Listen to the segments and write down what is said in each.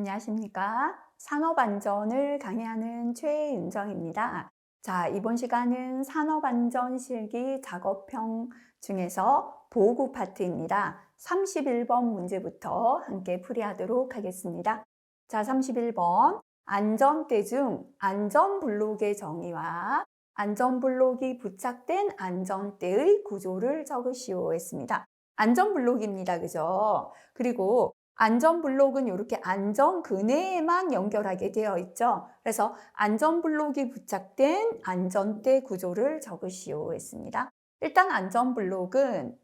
안녕하십니까? 산업안전을 강의하는 최윤정입니다. 자, 이번 시간은 산업안전 실기 작업형 중에서 보고 파트입니다. 31번 문제부터 함께 풀이하도록 하겠습니다. 자, 31번. 안전대 중 안전블록의 정의와 안전블록이 부착된 안전대의 구조를 적으시오 했습니다. 안전블록입니다. 그죠? 그리고 안전블록은 이렇게 안전그네에만 연결하게 되어 있죠. 그래서 안전블록이 부착된 안전대 구조를 적으시오 했습니다. 일단 안전블록은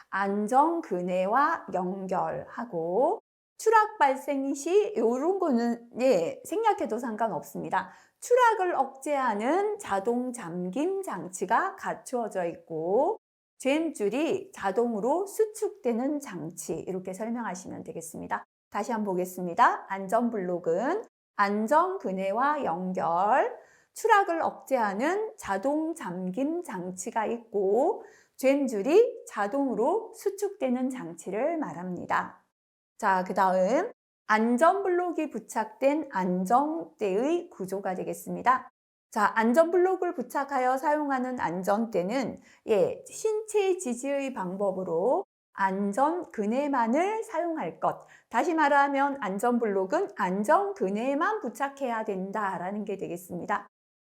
안전그네와 연결하고 추락 발생 시 이런 거는 생략해도 상관없습니다. 추락을 억제하는 자동 잠김 장치가 갖추어져 있고 잼줄이 자동으로 수축되는 장치, 이렇게 설명하시면 되겠습니다. 다시 한번 보겠습니다. 안전블록은 안전그네와 연결, 추락을 억제하는 자동 잠김 장치가 있고 잼줄이 자동으로 수축되는 장치를 말합니다. 자, 그 다음 안전블록이 부착된 안전대의 구조가 되겠습니다. 자, 안전블록을 부착하여 사용하는 안전대는 신체 지지의 방법으로 안전그네만을 사용할 것. 다시 말하면 안전블록은 안전그네만 부착해야 된다라는 게 되겠습니다.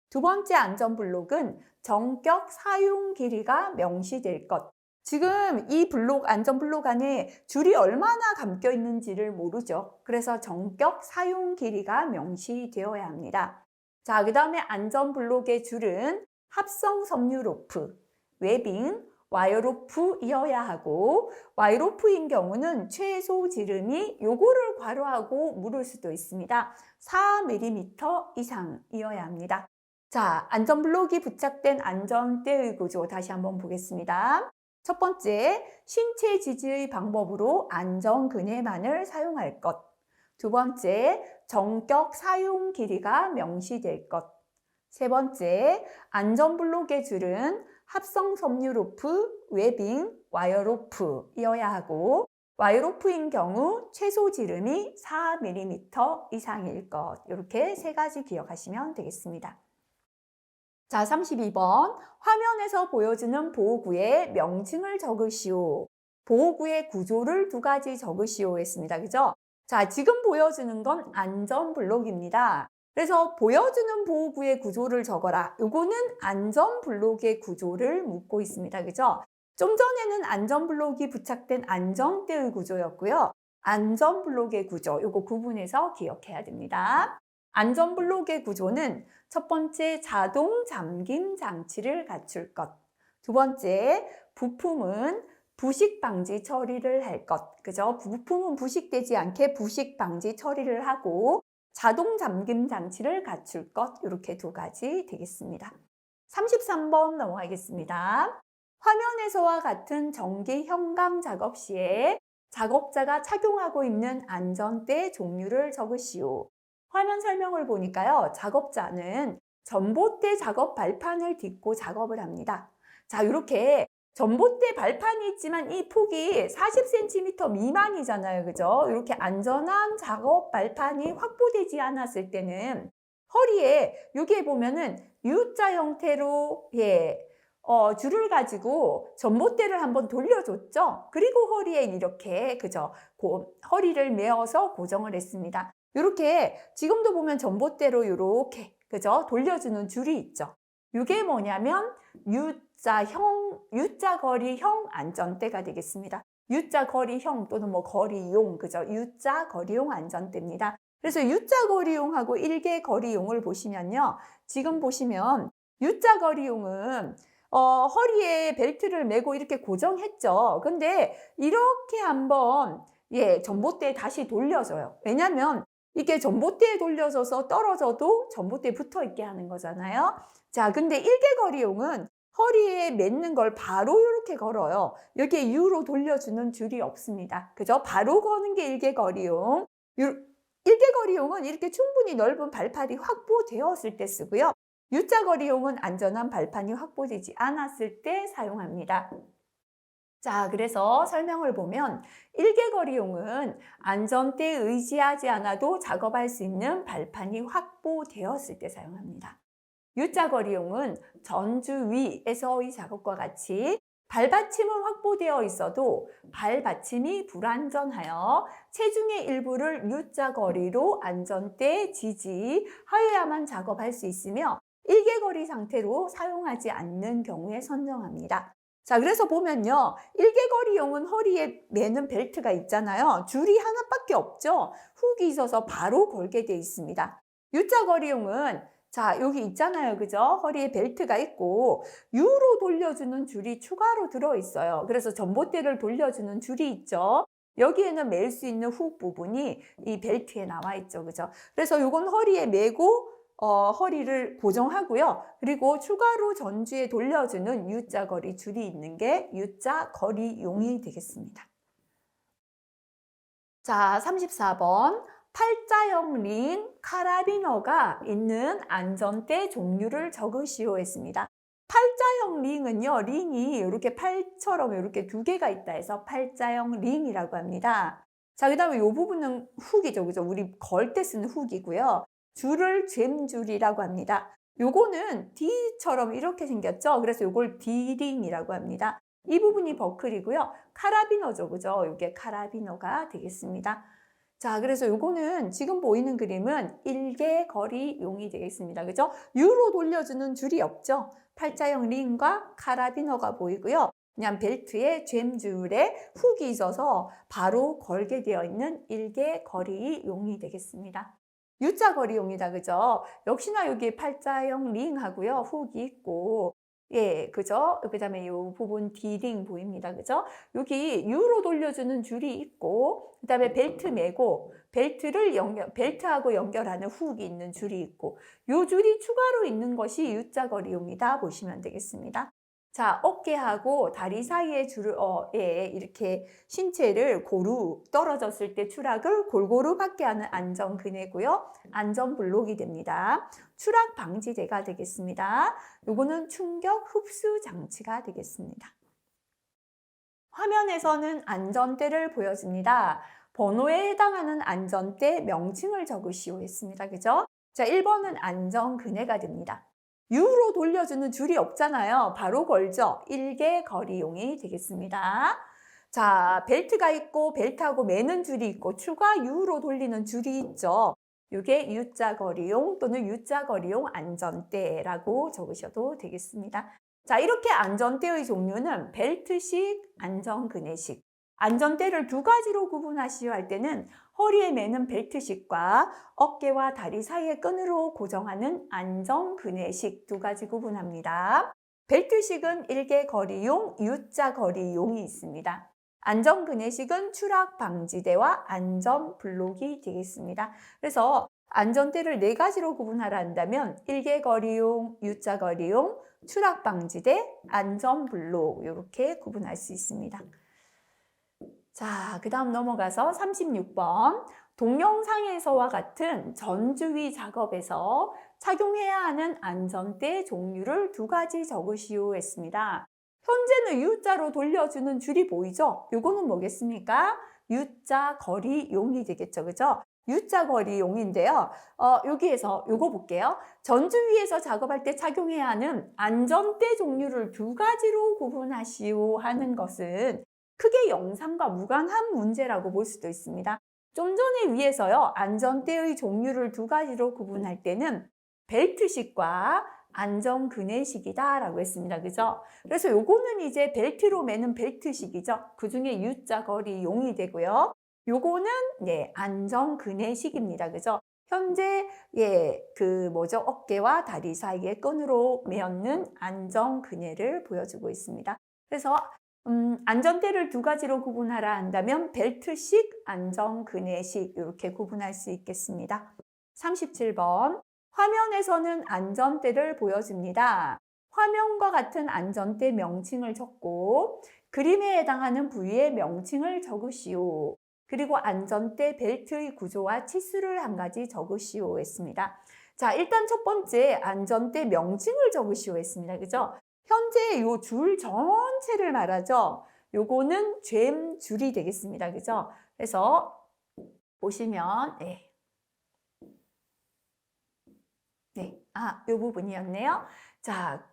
두 번째 안전블록은 전격 사용 길이가 명시될 것. 지금 이 안전블록 안에 줄이 얼마나 감겨 있는지를 모르죠. 그래서 전격 사용 길이가 명시되어야 합니다. 자, 그 다음에 안전블록의 줄은 합성 섬유 로프, 웨빙, 와이어로프이어야 하고 와이어로프인 경우는 최소 지름이 요거를 괄호하고 물을 수도 있습니다. 4mm 이상이어야 합니다. 자, 안전블록이 부착된 안전대의 구조 다시 한번 보겠습니다. 첫 번째, 신체 지지의 방법으로 안전그네만을 사용할 것. 두 번째, 전격 사용 길이가 명시될 것. 세 번째, 안전블록의 줄은 합성 섬유 로프, 웨빙, 와이어로프이어야 하고 와이어로프인 경우 최소 지름이 4mm 이상일 것. 이렇게 세 가지 기억하시면 되겠습니다. 자, 32번. 화면에서 보여주는 보호구의 명칭을 적으시오. 보호구의 구조를 두 가지 적으시오 했습니다. 그죠? 자, 지금 보여주는 건 안전블록입니다. 그래서 보여주는 보호구의 구조를 적어라. 요거는 안전블록의 구조를 묻고 있습니다. 그죠? 좀 전에는 안전블록이 부착된 안전대의 구조였고요. 안전블록의 구조, 요거 구분해서 기억해야 됩니다. 안전블록의 구조는 첫 번째, 자동 잠김 장치를 갖출 것. 두 번째, 부품은 부식 방지 처리를 할 것. 그죠? 부품은 부식되지 않게 부식 방지 처리를 하고 자동 잠김 장치를 갖출 것. 이렇게 두 가지 되겠습니다. 33번 넘어가겠습니다. 화면에서와 같은 전기 현감 작업 시에 작업자가 착용하고 있는 안전대 종류를 적으시오. 화면 설명을 보니까요, 작업자는 전봇대 작업 발판을 딛고 작업을 합니다. 자, 이렇게 전봇대 발판이 있지만 이 폭이 40cm 미만이잖아요. 그죠? 이렇게 안전한 작업 발판이 확보되지 않았을 때는 허리에 여기에 보면은 U자 형태로 줄을 가지고 전봇대를 한번 돌려줬죠. 그리고 허리에 이렇게 그죠? 허리를 메어서 고정을 했습니다. 이렇게 지금도 보면 전봇대로 이렇게 그죠? 돌려주는 줄이 있죠. 이게 뭐냐면 U자 거리형 안전대가 되겠습니다. U자 거리형 또는 뭐 거리용 그죠? U자 거리용 안전대입니다. 그래서 U자 거리용하고 일개 거리용을 보시면요. 지금 보시면 U자 거리용은 허리에 벨트를 메고 이렇게 고정했죠. 근데 이렇게 한번 전봇대에 다시 돌려줘요. 왜냐면 이게 전봇대에 돌려져서 떨어져도 전봇대에 붙어 있게 하는 거잖아요. 자, 근데 일개거리용은 허리에 맺는 걸 바로 이렇게 걸어요. 이렇게 U로 돌려주는 줄이 없습니다. 그죠? 바로 거는 게 일개거리용. 일개거리용은 이렇게 충분히 넓은 발판이 확보되었을 때 쓰고요. U자 거리용은 안전한 발판이 확보되지 않았을 때 사용합니다. 자, 그래서 설명을 보면 일개거리용은 안전대에 의지하지 않아도 작업할 수 있는 발판이 확보되었을 때 사용합니다. U자거리용은 전주 위에서의 작업과 같이 발받침은 확보되어 있어도 발받침이 불안전하여 체중의 일부를 U자거리로 안전대에 지지하여야만 작업할 수 있으며 일개거리 상태로 사용하지 않는 경우에 선정합니다. 자, 그래서 보면요. 일개거리용은 허리에 매는 벨트가 있잖아요. 줄이 하나밖에 없죠. 훅이 있어서 바로 걸게 돼 있습니다. U자거리용은 자, 여기 있잖아요. 그죠? 허리에 벨트가 있고 U로 돌려주는 줄이 추가로 들어있어요. 그래서 전봇대를 돌려주는 줄이 있죠. 여기에는 멜 수 있는 훅 부분이 이 벨트에 나와 있죠. 그죠? 그래서 이건 허리에 매고 허리를 고정하고요. 그리고 추가로 전주에 돌려주는 U자거리 줄이 있는 게 U자거리용이 되겠습니다. 자, 34번. 팔자형 링, 카라비너가 있는 안전대 종류를 적으시오 했습니다. 팔자형 링은요, 링이 이렇게 팔처럼 이렇게 두 개가 있다 해서 팔자형 링이라고 합니다. 자, 그 다음에 이 부분은 훅이죠. 그죠? 우리 걸 때 쓰는 훅이고요. 줄을 잼줄이라고 합니다. 요거는 D처럼 이렇게 생겼죠? 그래서 요걸 D링이라고 합니다. 이 부분이 버클이고요. 카라비너죠. 그죠? 이게 카라비너가 되겠습니다. 자, 그래서 요거는 지금 보이는 그림은 일개거리용이 되겠습니다. 그죠? U로 돌려주는 줄이 없죠? 팔자형 링과 카라비너가 보이고요. 그냥 벨트에 잼줄에 훅이 있어서 바로 걸게 되어 있는 일개거리용이 되겠습니다. U자거리용이다. 그죠? 역시나 여기 팔자형 링하고요. 훅이 있고 예, 그죠? 그 다음에 이 부분 D링 보입니다. 그죠? 여기 U로 돌려주는 줄이 있고, 그 다음에 벨트 매고, 벨트하고 연결하는 훅이 있는 줄이 있고, 이 줄이 추가로 있는 것이 U자거리용이다 보시면 되겠습니다. 자, 어깨하고 다리 사이의 줄을, 이렇게 신체를 고루 떨어졌을 때 추락을 골고루 받게 하는 안전그네고요. 안전블록이 됩니다. 추락 방지대가 되겠습니다. 요거는 충격 흡수 장치가 되겠습니다. 화면에서는 안전대를 보여줍니다. 번호에 해당하는 안전대 명칭을 적으시오 했습니다. 그죠? 자, 1번은 안전그네가 됩니다. U로 돌려주는 줄이 없잖아요. 바로 걸죠. 일개거리용이 되겠습니다. 자, 벨트가 있고 벨트하고 매는 줄이 있고 추가 U로 돌리는 줄이 있죠. 이게 U자거리용 또는 U자거리용 안전대라고 적으셔도 되겠습니다. 자, 이렇게 안전대의 종류는 벨트식, 안전그네식. 안전대를 두 가지로 구분하시오 할 때는 허리에 매는 벨트식과 어깨와 다리 사이의 끈으로 고정하는 안전그네식 두 가지 구분합니다. 벨트식은 일개거리용, U자거리용이 있습니다. 안전그네식은 추락 방지대와 안전블록이 되겠습니다. 그래서 안전대를 네 가지로 구분하라 한다면 일개거리용, U자거리용, 추락 방지대, 안전블록 이렇게 구분할 수 있습니다. 자, 그 다음 넘어가서 36번. 동영상에서와 같은 전주위 작업에서 착용해야 하는 안전대 종류를 두 가지 적으시오 했습니다. 현재는 U자로 돌려주는 줄이 보이죠? 요거는 뭐겠습니까? U자거리용이 되겠죠. 그죠? U자거리용인데요. 여기에서 요거 볼게요. 전주위에서 작업할 때 착용해야 하는 안전대 종류를 두 가지로 구분하시오 하는 것은 크게 영상과 무관한 문제라고 볼 수도 있습니다. 좀 전에 위에서요. 안전대의 종류를 두 가지로 구분할 때는 벨트식과 안전그네식이다 라고 했습니다. 그죠? 그래서 요거는 이제 벨트로 매는 벨트식이죠. 그 중에 U자거리용이 되고요. 요거는 안전그네식입니다. 그죠? 현재 어깨와 다리 사이에 끈으로 매었는 안전그네를 보여주고 있습니다. 그래서 안전대를 두 가지로 구분하라 한다면 벨트식, 안전그네식 이렇게 구분할 수 있겠습니다. 37번. 화면에서는 안전대를 보여줍니다. 화면과 같은 안전대 명칭을 적고 그림에 해당하는 부위의 명칭을 적으시오. 그리고 안전대 벨트의 구조와 치수를 한 가지 적으시오 했습니다. 자, 일단 첫 번째 안전대 명칭을 적으시오 했습니다. 그죠? 현재 이 줄 전체를 말하죠. 요거는 잼줄이 되겠습니다. 그죠? 그래서 보시면 요 부분이었네요. 자,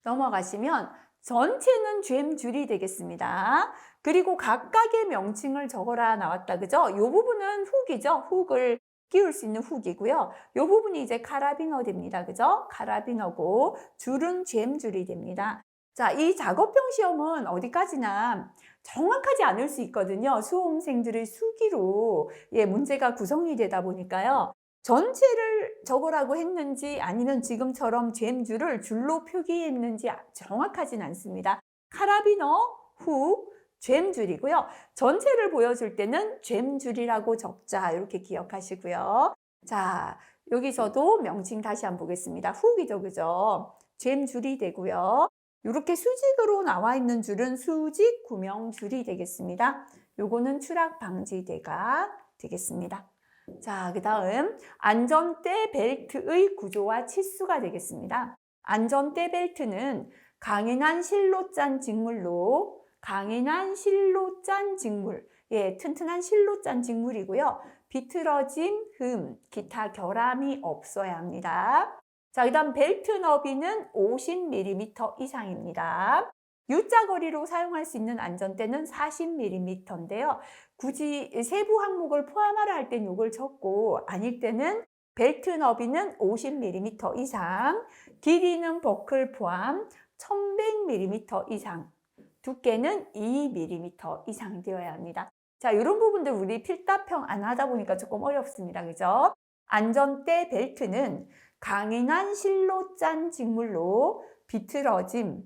넘어가시면 전체는 잼줄이 되겠습니다. 그리고 각각의 명칭을 적어라 나왔다. 그죠? 요 부분은 훅이죠. 훅을 끼울 수 있는 훅이고요. 요 부분이 이제 카라비너 됩니다. 그죠? 카라비너고 줄은 잼줄이 됩니다. 자, 이 작업형 시험은 어디까지나 정확하지 않을 수 있거든요. 수험생들의 수기로 문제가 구성이 되다 보니까요. 전체를 적으라고 했는지 아니면 지금처럼 잼줄을 줄로 표기했는지 정확하진 않습니다. 카라비너, 훅, 잼줄이고요. 전체를 보여줄 때는 잼줄이라고 적자 이렇게 기억하시고요. 자, 여기서도 명칭 다시 한번 보겠습니다. 훅이죠, 그죠? 잼줄이 되고요. 이렇게 수직으로 나와 있는 줄은 수직 구명줄이 되겠습니다. 요거는 추락 방지대가 되겠습니다. 자, 그 다음 안전대 벨트의 구조와 치수가 되겠습니다. 안전대 벨트는 강인한 실로 짠 직물로 강인한 실로 짠 직물, 튼튼한 실로 짠 직물이고요. 비틀어짐, 기타 결함이 없어야 합니다. 자, 그 다음 벨트 너비는 50mm 이상입니다. U자 거리로 사용할 수 있는 안전대는 40mm인데요. 굳이 세부 항목을 포함하라 할 땐 이걸 적고 아닐 때는 벨트 너비는 50mm 이상, 길이는 버클 포함 1100mm 이상, 두께는 2mm 이상 되어야 합니다. 자, 이런 부분들 우리 필답형 안 하다 보니까 조금 어렵습니다. 그죠? 안전대 벨트는 강인한 실로 짠 직물로 비틀어짐,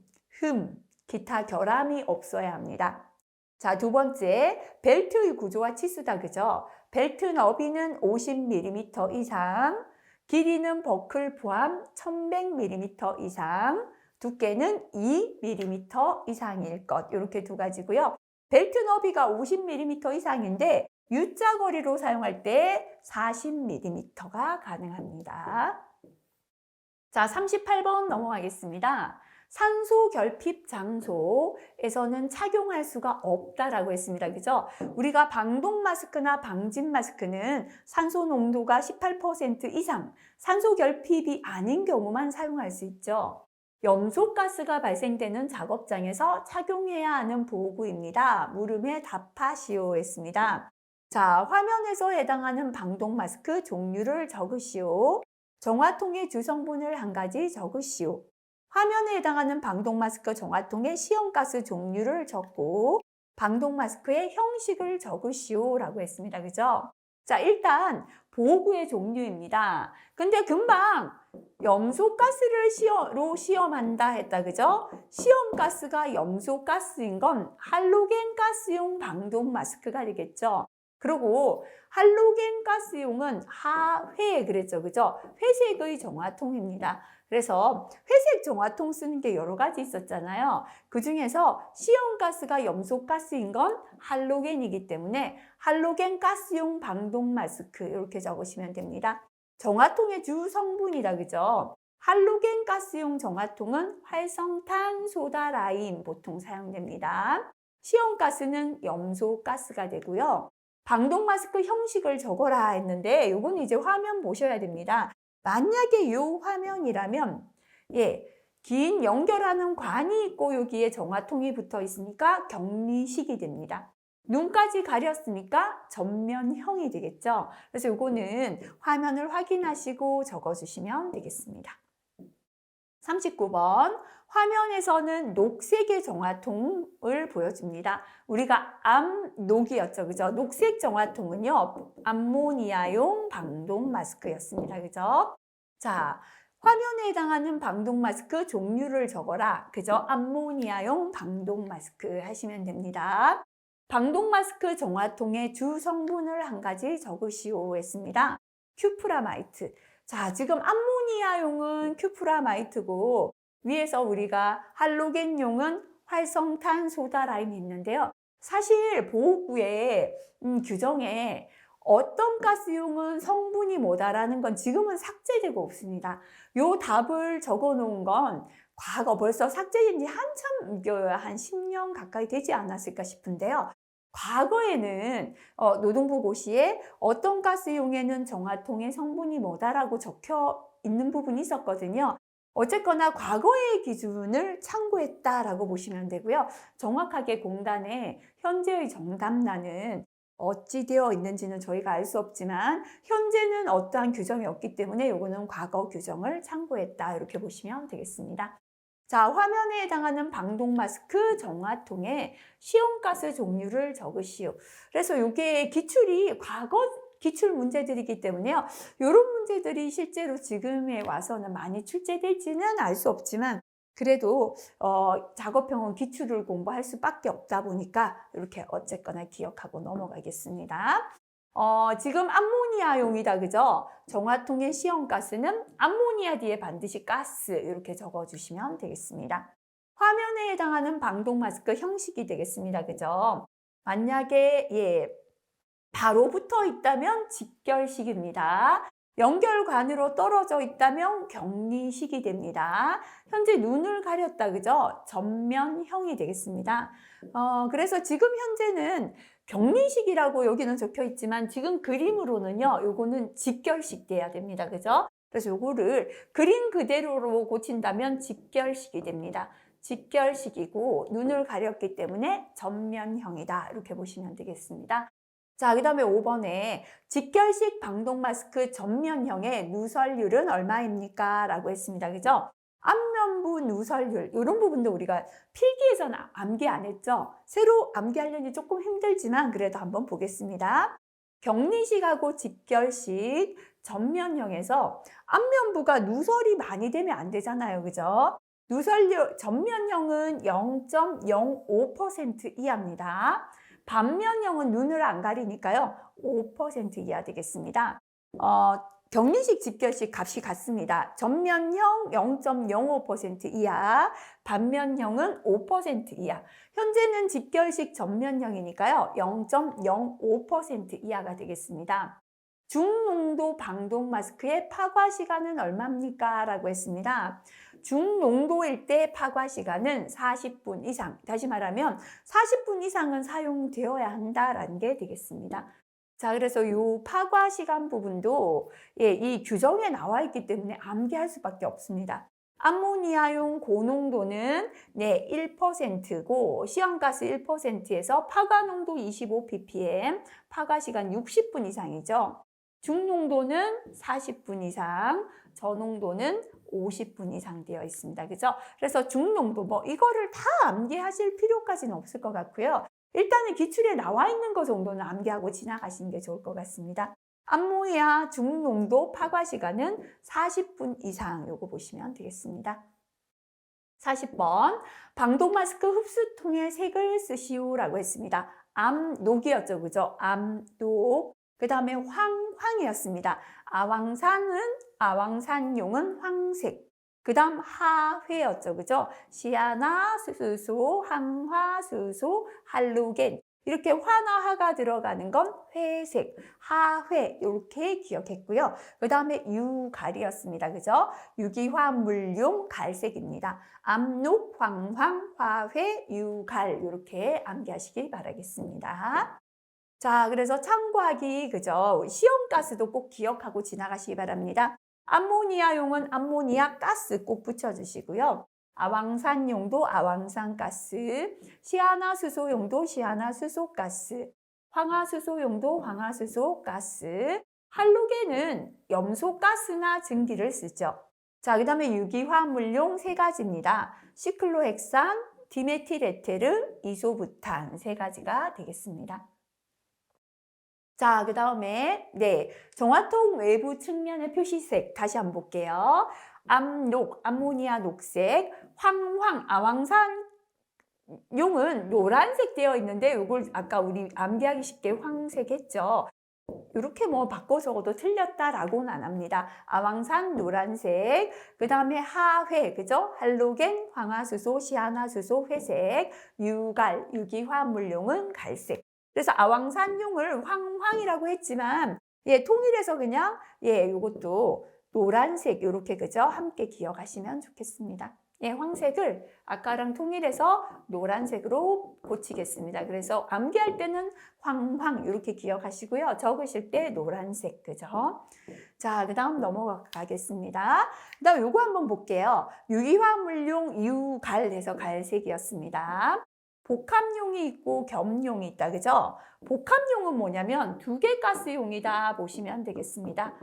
기타 결함이 없어야 합니다. 자, 두 번째, 벨트의 구조와 치수다. 그죠? 벨트 너비는 50mm 이상, 길이는 버클 포함 1100mm 이상, 두께는 2mm 이상일 것. 이렇게 두 가지고요. 벨트 너비가 50mm 이상인데 U자 거리로 사용할 때 40mm가 가능합니다. 자, 38번 넘어가겠습니다. 산소 결핍 장소에서는 착용할 수가 없다라고 했습니다. 그죠? 우리가 방독 마스크나 방진 마스크는 산소 농도가 18% 이상, 산소 결핍이 아닌 경우만 사용할 수 있죠. 염소가스가 발생되는 작업장에서 착용해야 하는 보호구입니다. 물음에 답하시오 했습니다. 자, 화면에서 해당하는 방독 마스크 종류를 적으시오. 정화통의 주성분을 한 가지 적으시오. 화면에 해당하는 방독 마스크 정화통의 시험가스 종류를 적고 방독 마스크의 형식을 적으시오 라고 했습니다. 그죠? 자, 일단 보호구의 종류입니다. 근데 금방 염소가스로 시험한다 했다. 그죠? 시험가스가 염소가스인 건 할로겐 가스용 방독 마스크가 되겠죠. 그리고 할로겐 가스용은 하회 그랬죠. 그죠? 회색의 정화통입니다. 그래서 회색 정화통 쓰는 게 여러 가지 있었잖아요. 그 중에서 시험가스가 염소가스인 건 할로겐이기 때문에 할로겐 가스용 방독 마스크 이렇게 적으시면 됩니다. 정화통의 주 성분이다. 그죠? 할로겐 가스용 정화통은 활성탄, 소다, 라임 보통 사용됩니다. 시험가스는 염소가스가 되고요. 방독 마스크 형식을 적어라 했는데 이건 이제 화면 보셔야 됩니다. 만약에 이 화면이라면 긴 연결하는 관이 있고 여기에 정화통이 붙어 있으니까 격리식이 됩니다. 눈까지 가렸으니까 전면형이 되겠죠. 그래서 이거는 화면을 확인하시고 적어주시면 되겠습니다. 39번 화면에서는 녹색의 정화통을 보여줍니다. 우리가 암녹이었죠. 그죠? 녹색 정화통은요. 암모니아용 방독 마스크였습니다. 그죠? 자, 화면에 해당하는 방독 마스크 종류를 적어라. 그죠? 암모니아용 방독 마스크 하시면 됩니다. 방독 마스크 정화통의 주 성분을 한 가지 적으시오 했습니다. 큐프라마이트. 자, 지금 암모니아용은 큐프라마이트고 위에서 우리가 할로겐용은 활성탄, 소다, 라임이 있는데요. 사실 보호구의 규정에 어떤 가스용은 성분이 뭐다라는 건 지금은 삭제되고 없습니다. 요 답을 적어 놓은 건 과거 벌써 삭제된 지 한참 한 10년 가까이 되지 않았을까 싶은데요. 과거에는 노동부 고시에 어떤 가스용에는 정화통의 성분이 뭐다라고 적혀 있는 부분이 있었거든요. 어쨌거나 과거의 기준을 참고했다라고 보시면 되고요. 정확하게 공단의 현재의 정답란은 어찌 되어 있는지는 저희가 알 수 없지만 현재는 어떠한 규정이 없기 때문에 요거는 과거 규정을 참고했다 이렇게 보시면 되겠습니다. 자, 화면에 해당하는 방독 마스크 정화통에 시험가스 종류를 적으시오. 그래서 요게 기출이 과거 기출 문제들이기 때문에요. 요런 문제들이 실제로 지금에 와서는 많이 출제될지는 알 수 없지만 그래도 작업형은 기출을 공부할 수밖에 없다 보니까 이렇게 어쨌거나 기억하고 넘어가겠습니다. 지금 암모니아용이다, 그죠? 정화통의 시험가스는 암모니아 뒤에 반드시 가스 이렇게 적어주시면 되겠습니다. 화면에 해당하는 방독 마스크 형식이 되겠습니다, 그죠? 만약에 바로 붙어 있다면 직결식입니다. 연결관으로 떨어져 있다면 격리식이 됩니다. 현재 눈을 가렸다, 그죠? 전면형이 되겠습니다. 그래서 지금 현재는 격리식이라고 여기는 적혀 있지만 지금 그림으로는요, 요거는 직결식 돼야 됩니다, 그죠? 그래서 요거를 그림 그대로로 고친다면 직결식이 됩니다. 직결식이고 눈을 가렸기 때문에 전면형이다, 이렇게 보시면 되겠습니다. 자, 그 다음에 5번에 직결식 방독 마스크 전면형의 누설율은 얼마입니까? 라고 했습니다. 그죠? 앞면부 누설율, 이런 부분도 우리가 필기에서는 암기 안 했죠? 새로 암기하려니 조금 힘들지만 그래도 한번 보겠습니다. 격리식하고 직결식 전면형에서 앞면부가 누설이 많이 되면 안 되잖아요. 그죠? 누설율, 전면형은 0.05% 이하입니다. 반면형은 눈을 안 가리니까요. 5% 이하 되겠습니다. 격리식 직결식 값이 같습니다. 전면형 0.05% 이하, 반면형은 5% 이하. 현재는 직결식 전면형이니까요. 0.05% 이하가 되겠습니다. 중농도 방독 마스크의 파과 시간은 얼마입니까? 라고 했습니다. 중농도일 때 파과 시간은 40분 이상, 다시 말하면 40분 이상은 사용되어야 한다라는 게 되겠습니다. 자, 그래서 이 파과 시간 부분도 이 규정에 나와 있기 때문에 암기할 수밖에 없습니다. 암모니아용 고농도는 1%고 시험가스 1%에서 파과 농도 25ppm, 파과 시간 60분 이상이죠. 중농도는 40분 이상, 저농도는 50분 이상 되어 있습니다. 그죠? 그래서 중농도 이거를 다 암기하실 필요까지는 없을 것 같고요. 일단은 기출에 나와 있는 거 정도는 암기하고 지나가시는 게 좋을 것 같습니다. 암모니아 중농도 파과 시간은 40분 이상 요거 보시면 되겠습니다. 40번 방독 마스크 흡수통에 색을 쓰시오라고 했습니다. 암녹이었죠. 그죠? 암녹. 그 다음에 황이었습니다. 아왕산용은 황색. 그 다음 하회였죠. 그죠? 시아나수소, 항화수소, 할로겐. 이렇게 화나하가 들어가는 건 회색, 하회 이렇게 기억했고요. 그 다음에 유갈이었습니다. 그죠? 유기화물용 갈색입니다. 암녹, 황황, 화회, 유갈 이렇게 암기하시기 바라겠습니다. 자, 그래서 참고하기, 그죠? 시험가스도 꼭 기억하고 지나가시기 바랍니다. 암모니아용은 암모니아 가스 꼭 붙여주시고요. 아왕산용도 아왕산가스, 시아나수소용도 시아나수소가스, 황화수소용도 황화수소가스, 할로겐은 염소가스나 증기를 쓰죠. 자, 그 다음에 유기화물용 세 가지입니다. 시클로헥산, 디메틸에테르, 이소부탄 세 가지가 되겠습니다. 자, 그 다음에 정화통 외부 측면의 표시색 다시 한번 볼게요. 암녹, 암모니아 녹색, 황황, 아왕산 용은 노란색 되어 있는데 이걸 아까 우리 암기하기 쉽게 황색 했죠. 이렇게 바꿔 적어도 틀렸다라고는 안 합니다. 아왕산 노란색, 그 다음에 하회, 그죠? 할로겐, 황화수소, 시아나수소 회색, 유갈, 유기화물용은 갈색. 그래서 아왕산용을 황황이라고 했지만 통일해서 그냥 요것도 노란색 요렇게 그죠? 함께 기억하시면 좋겠습니다. 황색을 아까랑 통일해서 노란색으로 고치겠습니다. 그래서 암기할 때는 황황 이렇게 기억하시고요. 적으실 때 노란색 그죠? 자, 그 다음 넘어가겠습니다. 그 다음 요거 한번 볼게요. 유기화물용 유갈 해서 갈색이었습니다. 복합용이 있고 겸용이 있다. 그죠? 복합용은 뭐냐면 두 개 가스용이다 보시면 되겠습니다.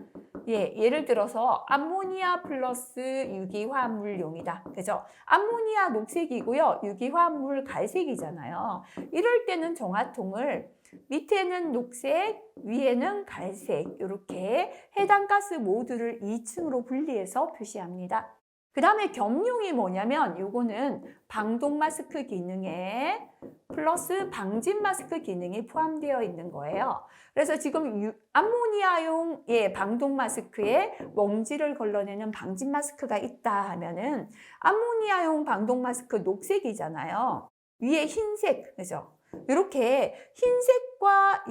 예를 들어서 암모니아 플러스 유기화물용이다. 그죠? 암모니아 녹색이고요. 유기화물 갈색이잖아요. 이럴 때는 정화통을 밑에는 녹색, 위에는 갈색 이렇게 해당 가스 모두를 2층으로 분리해서 표시합니다. 그 다음에 겸용이 뭐냐면 요거는 방독 마스크 기능에 플러스 방진 마스크 기능이 포함되어 있는 거예요. 그래서 지금 암모니아용 방독 마스크에 먼지를 걸러내는 방진 마스크가 있다 하면은 암모니아용 방독 마스크 녹색이잖아요. 위에 흰색, 그죠? 이렇게 흰색과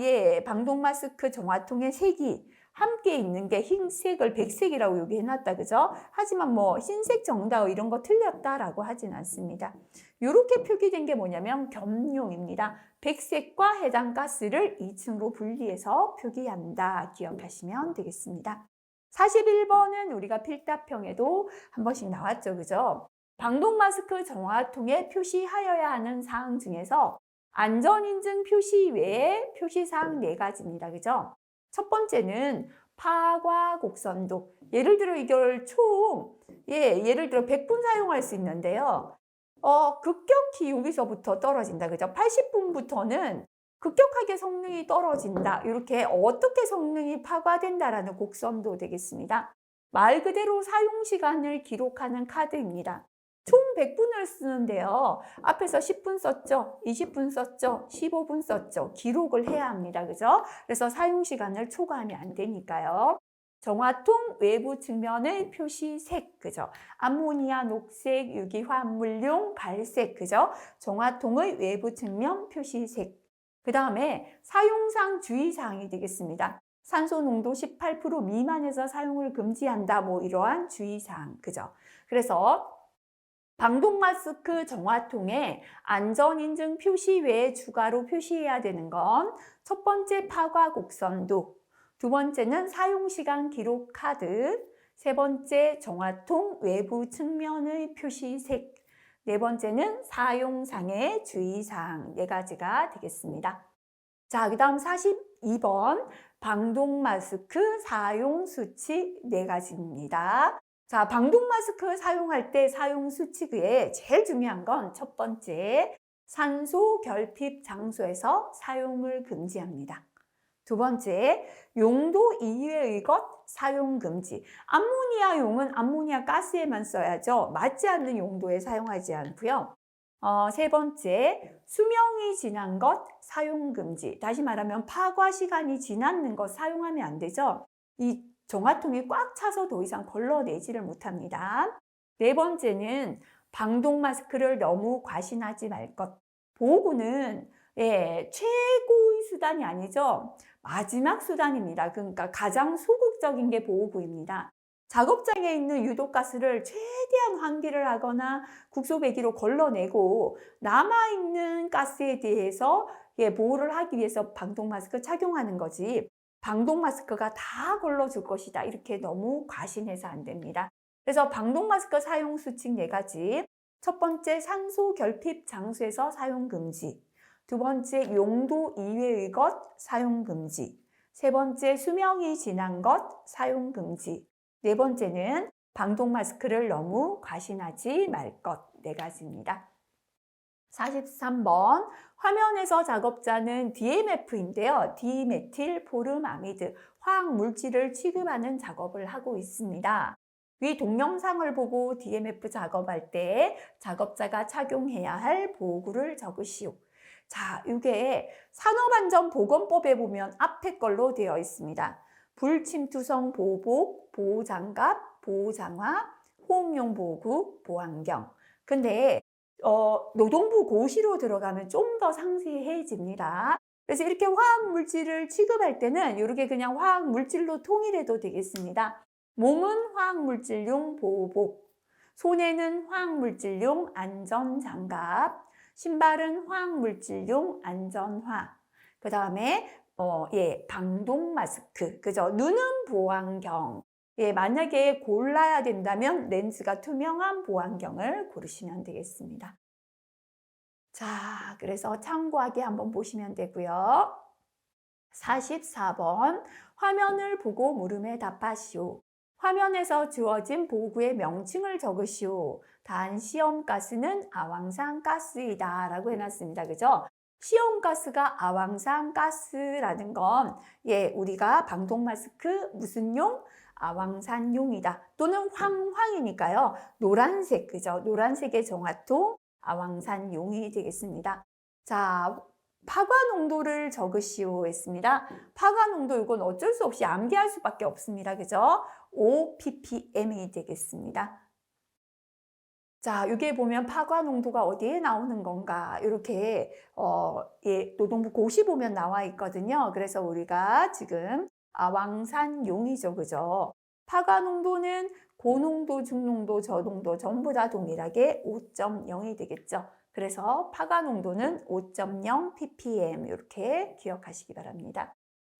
방독 마스크 정화통의 색이 함께 있는 게 흰색을 백색이라고 여기 해놨다. 그죠? 하지만 뭐 흰색 정답 이런 거 틀렸다라고 하진 않습니다. 이렇게 표기된 게 뭐냐면 겸용입니다. 백색과 해당 가스를 2층으로 분리해서 표기한다. 기억하시면 되겠습니다. 41번은 우리가 필답형에도 한 번씩 나왔죠. 그죠? 방독 마스크 정화통에 표시하여야 하는 사항 중에서 안전인증 표시 외에 표시사항 4가지입니다. 그죠? 첫 번째는 파과 곡선도. 예를 들어 이걸 총 예를 들어 100분 사용할 수 있는데요. 급격히 여기서부터 떨어진다. 그죠? 80분부터는 급격하게 성능이 떨어진다. 이렇게 어떻게 성능이 파과된다라는 곡선도 되겠습니다. 말 그대로 사용 시간을 기록하는 카드입니다. 총 100분을 쓰는데요. 앞에서 10분 썼죠? 20분 썼죠? 15분 썼죠? 기록을 해야 합니다. 그죠? 그래서 사용 시간을 초과하면 안 되니까요. 정화통 외부 측면의 표시색, 그죠? 암모니아 녹색, 유기화합물용 갈색, 그죠? 정화통의 외부 측면 표시색. 그 다음에 사용상 주의사항이 되겠습니다. 산소 농도 18% 미만에서 사용을 금지한다. 뭐 이러한 주의사항, 그죠? 그래서 방독 마스크 정화통에 안전인증 표시 외에 추가로 표시해야 되는 건 첫 번째 파과 곡선도, 두 번째는 사용시간 기록 카드, 세 번째 정화통 외부 측면의 표시색, 네 번째는 사용상의 주의사항 4가지가 되겠습니다. 자, 그 다음 42번 방독 마스크 사용 수칙 4가지입니다. 자, 방독 마스크 사용할 때 사용 수칙에 제일 중요한 건 첫 번째, 산소 결핍 장소에서 사용을 금지합니다. 두 번째, 용도 이외의 것 사용 금지. 암모니아용은 암모니아 가스에만 써야죠. 맞지 않는 용도에 사용하지 않고요. 세 번째, 수명이 지난 것 사용 금지. 다시 말하면 파과 시간이 지났는 것 사용하면 안 되죠. 이 정화통이 꽉 차서 더 이상 걸러내지를 못합니다. 네 번째는 방독 마스크를 너무 과신하지 말 것. 보호구는 최고의 수단이 아니죠. 마지막 수단입니다. 그러니까 가장 소극적인 게 보호구입니다. 작업장에 있는 유독가스를 최대한 환기를 하거나 국소배기로 걸러내고 남아있는 가스에 대해서 보호를 하기 위해서 방독 마스크 착용하는 거지, 방독 마스크가 다 걸러줄 것이다 이렇게 너무 과신해서 안 됩니다. 그래서 방독 마스크 사용 수칙 4가지. 첫 번째, 산소 결핍 장소에서 사용 금지. 두 번째, 용도 이외의 것 사용 금지. 세 번째, 수명이 지난 것 사용 금지. 네 번째는 방독 마스크를 너무 과신하지 말 것 4가지입니다. 43번 화면에서 작업자는 DMF인데요. 디메틸 포름아미드 화학 물질을 취급하는 작업을 하고 있습니다. 위 동영상을 보고 DMF 작업할 때 작업자가 착용해야 할 보호구를 적으시오. 자, 이게 산업안전보건법에 보면 앞에 걸로 되어 있습니다. 불침투성 보호복, 보호장갑, 보호장화, 호응용 보호구, 보안경. 근데 노동부 고시로 들어가면 좀 더 상세해집니다. 그래서 이렇게 화학물질을 취급할 때는 이렇게 그냥 화학물질로 통일해도 되겠습니다. 몸은 화학물질용 보호복, 손에는 화학물질용 안전장갑, 신발은 화학물질용 안전화, 그 다음에 방독 마스크, 그죠? 눈은 보안경. 만약에 골라야 된다면 렌즈가 투명한 보안경을 고르시면 되겠습니다. 자, 그래서 참고하기 한번 보시면 되고요. 44번, 화면을 보고 물음에 답하시오. 화면에서 주어진 보구의 명칭을 적으시오. 단 시험가스는 아황산가스이다 라고 해놨습니다. 그죠? 시험가스가 아황산가스라는 건 우리가 방독마스크 무슨 용? 아황산용이다. 또는 황황이니까요. 노란색, 그죠? 노란색의 정화통 아황산용이 되겠습니다. 자, 파과 농도를 적으시오 했습니다. 파과 농도 이건 어쩔 수 없이 암기할 수밖에 없습니다. 그죠? 5ppm이 되겠습니다. 자, 여기에 보면 파과 농도가 어디에 나오는 건가? 이렇게 노동부 고시 보면 나와 있거든요. 그래서 우리가 지금 아황산용이죠. 그죠? 파과 농도는 고농도, 중농도, 저농도 전부 다 동일하게 5.0이 되겠죠. 그래서 파과 농도는 5.0 ppm 이렇게 기억하시기 바랍니다.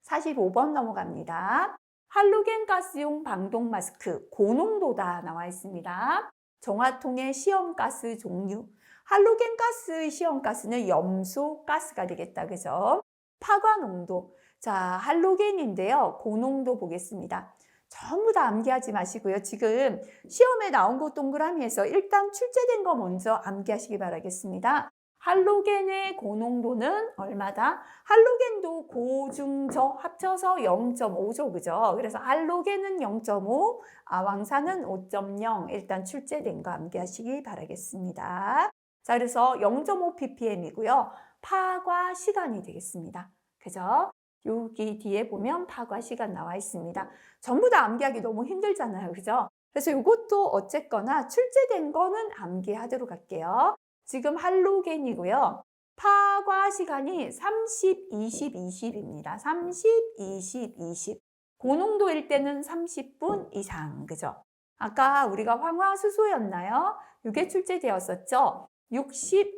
45번 넘어갑니다. 할로겐 가스용 방독 마스크 고농도다 나와 있습니다. 정화통의 시험가스 종류. 할로겐 가스의 시험가스는 염소 가스가 되겠다. 그죠? 파과 농도. 자, 할로겐인데요. 고농도 보겠습니다. 전부 다 암기하지 마시고요. 지금 시험에 나온 거 동그라미에서 일단 출제된 거 먼저 암기하시기 바라겠습니다. 할로겐의 고농도는 얼마다? 할로겐도 고, 중, 저 합쳐서 0.5죠. 그죠? 그래서 할로겐은 0.5, 아황산은 5.0. 일단 출제된 거 암기하시기 바라겠습니다. 자, 그래서 0.5 ppm이고요. 파과 시간이 되겠습니다. 그죠? 여기 뒤에 보면 파과 시간 나와 있습니다. 전부 다 암기하기 너무 힘들잖아요. 그죠? 그래서 이것도 어쨌거나 출제된 거는 암기하도록 할게요. 지금 할로겐이고요. 파과 시간이 30, 20, 20입니다. 30, 20, 20. 고농도일 때는 30분 이상. 그죠? 아까 우리가 황화수소였나요? 이게 출제되었었죠?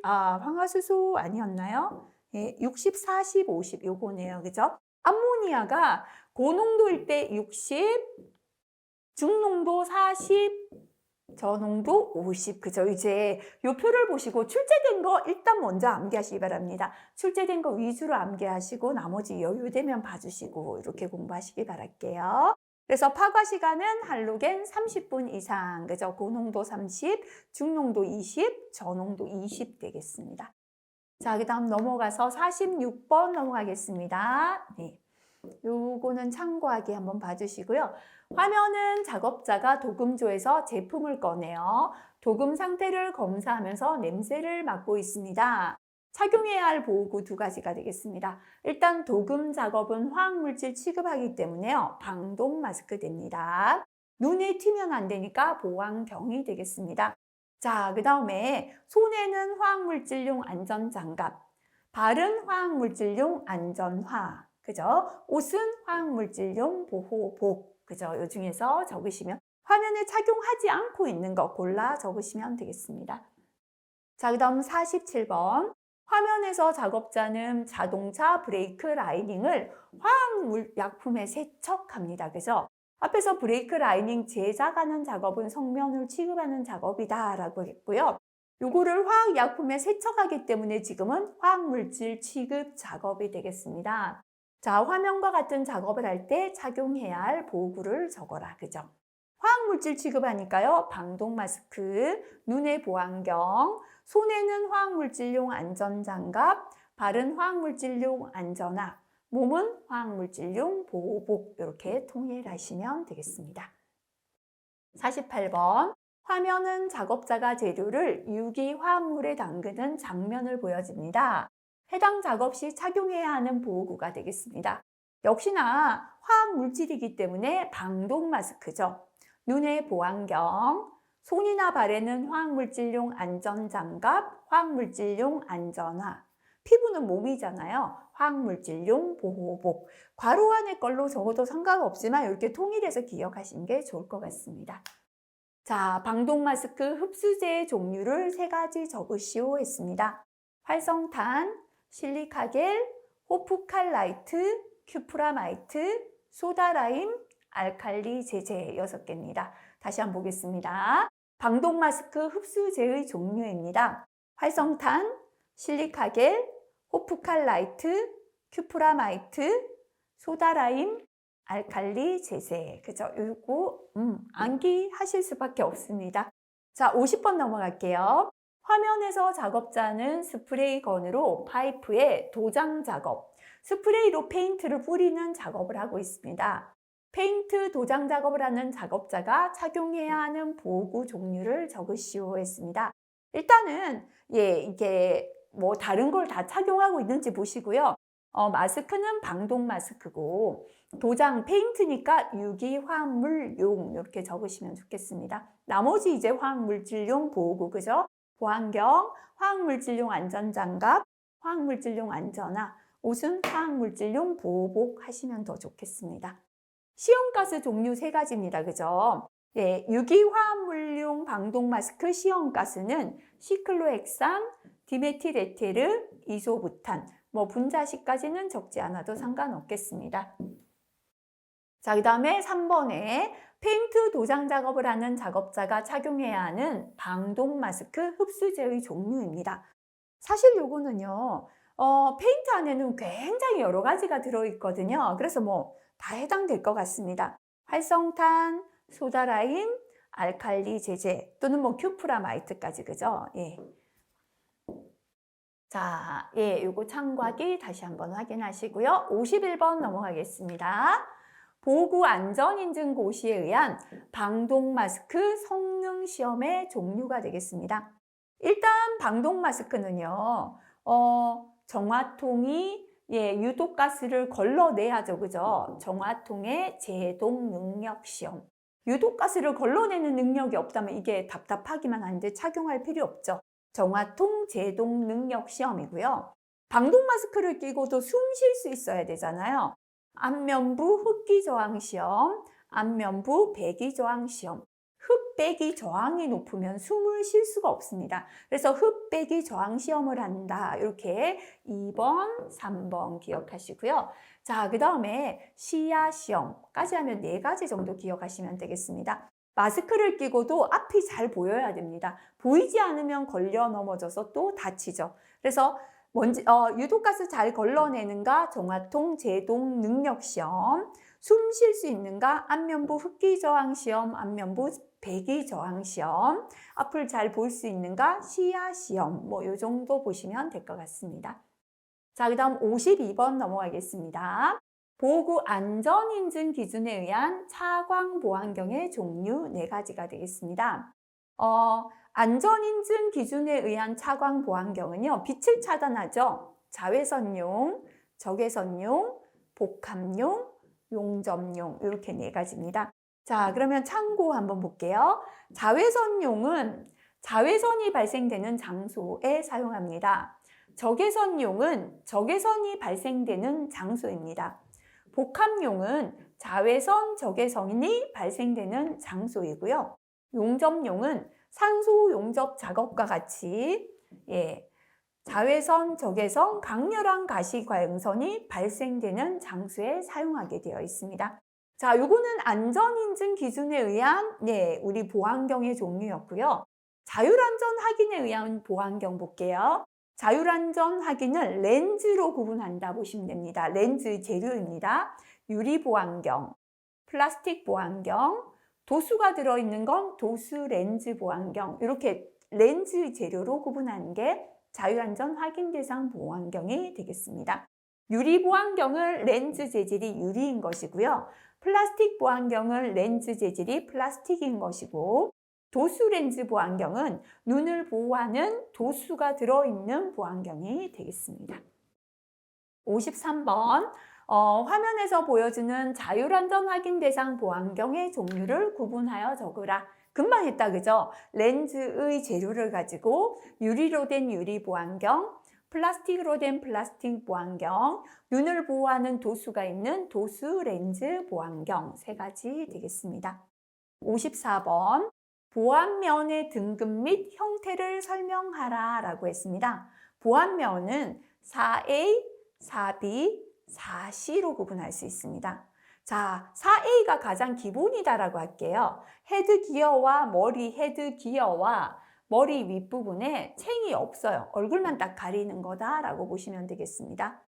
황화수소 아니었나요? 60, 40, 50 요거네요. 그죠? 암모니아가 고농도일 때 60, 중농도 40, 저농도 50. 그죠? 이제 요 표를 보시고 출제된 거 일단 먼저 암기하시기 바랍니다. 출제된 거 위주로 암기하시고 나머지 여유되면 봐주시고 이렇게 공부하시기 바랄게요. 그래서 파과 시간은 할로겐 30분 이상. 그죠? 고농도 30, 중농도 20, 저농도 20 되겠습니다. 자, 그 다음 넘어가서 46번 넘어가겠습니다. 네. 요거는 참고하기 한번 봐주시고요. 화면은 작업자가 도금조에서 제품을 꺼내어 도금 상태를 검사하면서 냄새를 맡고 있습니다. 착용해야 할 보호구 두 가지가 되겠습니다. 일단 도금 작업은 화학물질 취급하기 때문에요. 방독 마스크 됩니다. 눈에 튀면 안 되니까 보안경이 되겠습니다. 자, 그 다음에 손에는 화학물질용 안전장갑, 발은 화학물질용 안전화, 그죠? 옷은 화학물질용 보호복, 그죠? 이 중에서 적으시면 화면에 착용하지 않고 있는 거 골라 적으시면 되겠습니다. 자, 그 다음 47번. 화면에서 작업자는 자동차 브레이크 라이닝을 화학약품에 세척합니다. 그죠? 앞에서 브레이크 라이닝 제작하는 작업은 성면을 취급하는 작업이다 라고 했고요. 요거를 화학약품에 세척하기 때문에 지금은 화학물질 취급 작업이 되겠습니다. 자, 화면과 같은 작업을 할 때 착용해야 할 보호구를 적어라. 그죠? 화학물질 취급하니까요. 방독 마스크, 눈에 보안경, 손에는 화학물질용 안전장갑, 발은 화학물질용 안전화, 몸은 화학물질용 보호복 이렇게 통일하시면 되겠습니다. 48번. 화면은 작업자가 재료를 유기화합물에 담그는 장면을 보여줍니다. 해당 작업 시 착용해야 하는 보호구가 되겠습니다. 역시나 화학물질이기 때문에 방독 마스크죠. 눈에 보안경, 손이나 발에는 화학물질용 안전장갑, 화학물질용 안전화, 피부는 몸이잖아요. 화학물질용 보호복. 괄호 안에 걸로 적어도 상관없지만 이렇게 통일해서 기억하시는 게 좋을 것 같습니다. 자, 방독 마스크 흡수제의 종류를 3가지 적으시오 했습니다. 활성탄, 실리카겔, 호프칼라이트, 큐프라마이트, 소다라임, 알칼리 제제 6개입니다. 다시 한번 보겠습니다. 방독 마스크 흡수제의 종류입니다. 활성탄, 실리카겔, 호프칼라이트, 큐프라마이트, 소다라임, 알칼리 제제. 그죠? 이거 암기하실 수밖에 없습니다. 자, 50번 넘어갈게요. 화면에서 작업자는 스프레이 건으로 파이프에 도장 작업, 스프레이로 페인트를 뿌리는 작업을 하고 있습니다. 페인트 도장 작업을 하는 작업자가 착용해야 하는 보호구 종류를 적으시오 했습니다. 일단은 이게 뭐 다른 걸 다 착용하고 있는지 보시고요. 마스크는 방독 마스크고 도장 페인트니까 유기화합물용 이렇게 적으시면 좋겠습니다. 나머지 이제 화학물질용 보호구, 그죠? 보안경, 화학물질용 안전장갑, 화학물질용 안전화, 옷은 화학물질용 보호복 하시면 더 좋겠습니다. 시험가스 종류 3가지입니다. 그죠? 네, 유기화합물용 방독 마스크 시험가스는 시클로헥산, 디메틸에테르, 이소부탄, 뭐 분자식까지는 적지 않아도 상관없겠습니다. 자, 그 다음에 3번에 페인트 도장 작업을 하는 작업자가 착용해야 하는 방독 마스크 흡수제의 종류입니다. 사실 요거는요, 페인트 안에는 굉장히 여러 가지가 들어있거든요. 그래서 뭐 다 해당될 것 같습니다. 활성탄, 소다라임, 알칼리 제제 또는 뭐 큐프라마이트까지, 그죠? 예. 자, 요거 참고하기 다시 한번 확인하시고요. 51번 넘어가겠습니다. 보호구 안전인증 고시에 의한 방독 마스크 성능 시험의 종류가 되겠습니다. 일단 방독 마스크는요, 정화통이 유독가스를 걸러내야죠, 그죠? 정화통의 제동 능력 시험. 유독가스를 걸러내는 능력이 없다면 이게 답답하기만 한데 착용할 필요 없죠. 정화통 제동 능력 시험이고요. 방독 마스크를 끼고도 숨 쉴 수 있어야 되잖아요. 안면부 흡기 저항 시험, 안면부 배기 저항 시험. 흡배기 저항이 높으면 숨을 쉴 수가 없습니다. 그래서 흡배기 저항 시험을 한다. 이렇게 2번, 3번 기억하시고요. 자, 그 다음에 시야 시험까지 하면 4가지 정도 기억하시면 되겠습니다. 마스크를 끼고도 앞이 잘 보여야 됩니다. 보이지 않으면 걸려 넘어져서 또 다치죠. 그래서 유독가스 잘 걸러내는가 정화통 제동 능력 시험, 숨 쉴 수 있는가 안면부 흡기 저항 시험, 안면부 배기 저항 시험, 앞을 잘 볼 수 있는가 시야 시험, 뭐 요 정도 보시면 될 것 같습니다. 자, 그 다음 52번 넘어가겠습니다. 보호구 안전인증 기준에 의한 차광 보안경의 종류 4가지가 되겠습니다. 안전인증 기준에 의한 차광 보안경은요, 빛을 차단하죠. 자외선용, 적외선용, 복합용, 용접용 이렇게 4가지입니다. 자, 그러면 참고 한번 볼게요. 자외선용은 자외선이 발생되는 장소에 사용합니다. 적외선용은 적외선이 발생되는 장소입니다. 복합용은 자외선, 적외선이 발생되는 장소이고요. 용접용은 산소 용접 작업과 같이 자외선, 적외선, 강렬한 가시광선이 발생되는 장소에 사용하게 되어 있습니다. 자, 요거는 안전인증 기준에 의한 우리 보안경의 종류였고요. 자율안전 확인에 의한 보안경 볼게요. 자율안전 확인을 렌즈로 구분한다 보시면 됩니다. 렌즈 재료입니다. 유리 보안경, 플라스틱 보안경, 도수가 들어있는 건 도수 렌즈 보안경, 이렇게 렌즈 재료로 구분하는 게 자율안전 확인 대상 보안경이 되겠습니다. 유리 보안경을 렌즈 재질이 유리인 것이고요. 플라스틱 보안경은 렌즈 재질이 플라스틱인 것이고, 도수 렌즈 보안경은 눈을 보호하는 도수가 들어있는 보안경이 되겠습니다. 53번 화면에서 보여주는 자율안전 확인 대상 보안경의 종류를 구분하여 적으라. 금방 했다, 그죠? 렌즈의 재료를 가지고 유리로 된 유리 보안경, 플라스틱으로 된 플라스틱 보안경, 눈을 보호하는 도수가 있는 도수 렌즈 보안경 세 가지 되겠습니다. 54번 보안면의 등급 및 형태를 설명하라 라고 했습니다. 보안면은 4A, 4B, 4C로 구분할 수 있습니다. 자, 4A가 가장 기본이다라고 할게요. 헤드 기어와 헤드 기어와 머리 윗부분에 챙이 없어요. 얼굴만 딱 가리는 거다라고 보시면 되겠습니다.